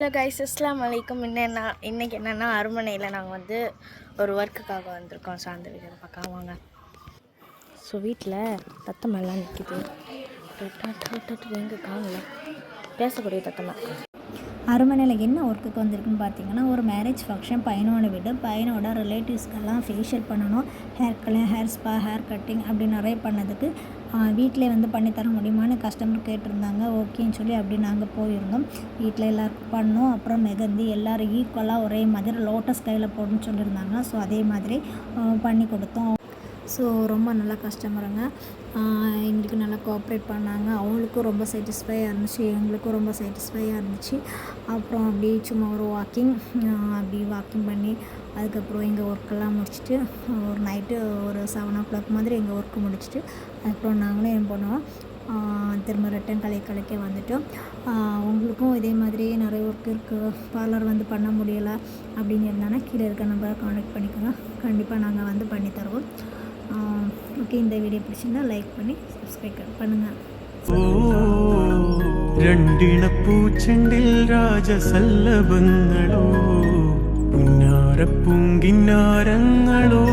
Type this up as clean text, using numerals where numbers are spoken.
Hello guys, அஸ்ஸலாமு அலைக்கும். இன்றைக்கி என்னென்னா அரண்மனையில் நாங்கள் வந்து ஒரு ஒர்க்குக்காக வந்திருக்கோம். ஸோ அந்த வீடியோ பார்க்கலாம் வாங்க. ஸோ வீட்டில் தத்தமெல்லாம் நிற்கிது. எங்கே காணல பேசக்கூடிய தத்தமாக. அரண்மனையில் என்ன ஒர்க்குக்கு வந்திருக்குன்னு பார்த்தீங்கன்னா, ஒரு மேரேஜ் ஃபங்க்ஷன். பையனோட வீடு, பையனோட ரிலேட்டிவ்ஸ்க்கெல்லாம் ஃபேஷியல் பண்ணணும், ஹேர் ஸ்பா, ஹேர் கட்டிங் அப்படி நிறைய பண்ணதுக்கு வீட்டிலே வந்து பண்ணித்தர முடியுமான்னு கஸ்டமர் கேட்டிருந்தாங்க. ஓகேன்னு சொல்லி அப்படி நாங்கள் போயிருந்தோம். வீட்டில் எல்லாருக்கும் பண்ணோம். அப்புறம் மெகந்தி எல்லோரும் ஈக்குவலாக ஒரே மாதிரி லோட்டஸ் கையில் போடணும்னு சொல்லியிருந்தாங்க. ஸோ அதே மாதிரி பண்ணி கொடுத்தோம். ஸோ ரொம்ப நல்ல கஸ்டமருங்க. எங்களுக்கு நல்லா கோஆப்ரேட் பண்ணாங்க. அவங்களுக்கும் ரொம்ப சாட்டிஸ்ஃபையாக இருந்துச்சு, எங்களுக்கும் ரொம்ப சாட்டிஸ்ஃபையாக இருந்துச்சு. அப்புறம் அப்படியே சும்மா ஒரு வாக்கிங் பண்ணி அதுக்கப்புறம் எங்கள் ஒர்க்கெல்லாம் முடிச்சுட்டு ஒரு நைட்டு ஒரு 7 o'clock மாதிரி எங்கள் ஒர்க்கு முடிச்சுட்டு அதுக்கப்புறம் நாங்களும் என்ன பண்ணுவோம், திரும்ப ரிட்டன் கலைக்க வந்துட்டோம். உங்களுக்கும் இதே மாதிரி நிறைய ஒர்க் இருக்குது, பார்லர் வந்து பண்ண முடியலை அப்படின்னு இருந்தாங்கன்னா கீழே இருக்க நம்பரை கான்டாக்ட் பண்ணிக்கோங்க. கண்டிப்பாக நாங்கள் வந்து பண்ணி தருவோம். ஓகே, இந்த வீடியோ பிடிச்சிருந்தா லைக் பண்ணி சப்ஸ்கிரைப் பண்ணுங்கள். രണ്ടിണ പൂച്ചെണ്ടിൽ രാജസല്ലഭങ്ങളോ പുന്നാരപ്പൂങ്കിന്നാരങ്ങളോ